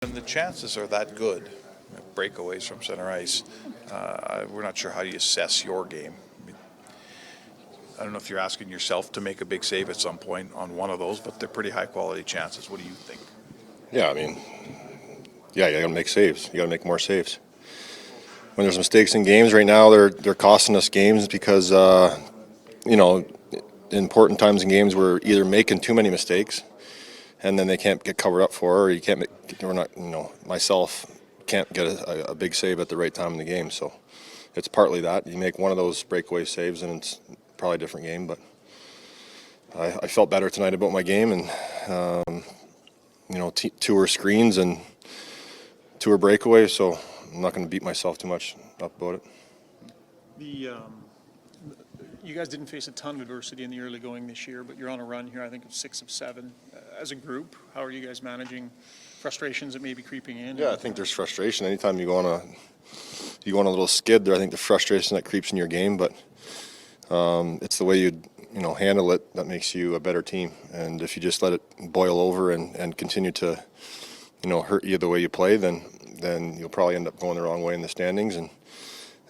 And the chances are that good, breakaways from center ice. We're not sure how you assess your game. I don't know if you're asking yourself to make a big save at some point on one of those, but they're pretty high quality chances. What do you think? Yeah, I mean, yeah, you got to make saves. You got to make more saves. When there's mistakes in games right now, they're costing us games because important times in games we're either making too many mistakes, and then they can't get covered up for, or you can't make. We're not, myself can't get a big save at the right time in the game. So it's partly that you make one of those breakaway saves, and it's probably a different game. But I felt better tonight about my game, and two were screens and two were breakaways. So I'm not going to beat myself too much up about it. You guys didn't face a ton of adversity in the early going this year, but you're on a run here, I think, of 6 of 7. As a group, how are you guys managing frustrations that may be creeping in? Yeah, I think there's frustration. Anytime you go on a little skid there, I think the frustration that creeps in your game, but it's the way you handle it that makes you a better team. And if you just let it boil over and continue to hurt you the way you play, then you'll probably end up going the wrong way in the standings. And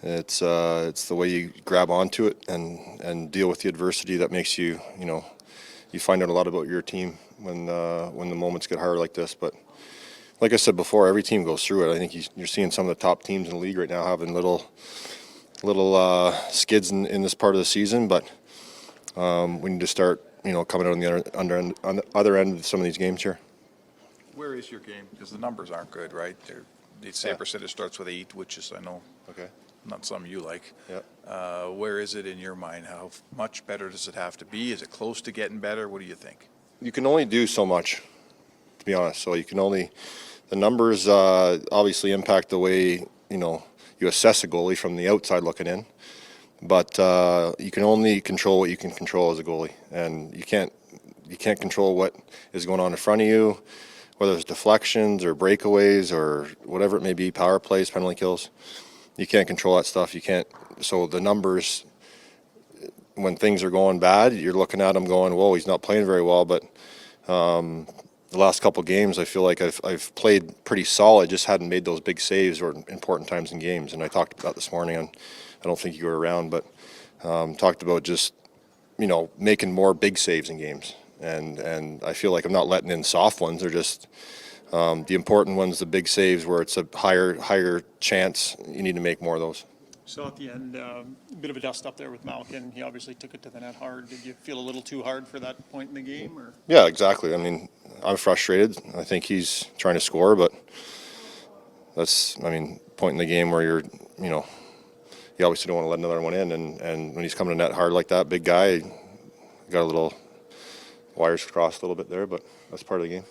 it's the way you grab onto it and deal with the adversity that makes you you find out a lot about your team when the moments get hard like this. But like I said before, every team goes through it. I think you're seeing some of the top teams in the league right now having little skids in this part of the season. But we need to start coming out on the other end of some of these games here. Where is your game? Because the numbers aren't good, right? The save percentage starts with 8, which is, I know, Okay. not something you like. Yeah. Where is it in your mind? How much better does it have to be? Is it close to getting better? What do you think? You can only do so much, to be honest. So the numbers obviously impact the way you assess a goalie from the outside looking in, but you can only control what you can control as a goalie, and you can't control what is going on in front of you, whether it's deflections or breakaways or whatever it may be, power plays, penalty kills. You can't control that stuff. You can't. So the numbers, when things are going bad, you're looking at them going, "Whoa, he's not playing very well." But the last couple games, I feel like I've played pretty solid. Just hadn't made those big saves or important times in games. And I talked about this morning, and I don't think you were around, but talked about just making more big saves in games. And I feel like I'm not letting in soft ones. They're just the important ones, the big saves where it's a higher chance. You need to make more of those. So at the end, a bit of a dust up there with Malkin. He obviously took it to the net hard. Did you feel a little too hard for that point in the game? Or? Yeah, exactly. I mean, I'm frustrated. I think he's trying to score, but point in the game where you obviously don't want to let another one in. And when he's coming to net hard like that, big guy, got a little wires crossed a little bit there, but that's part of the game.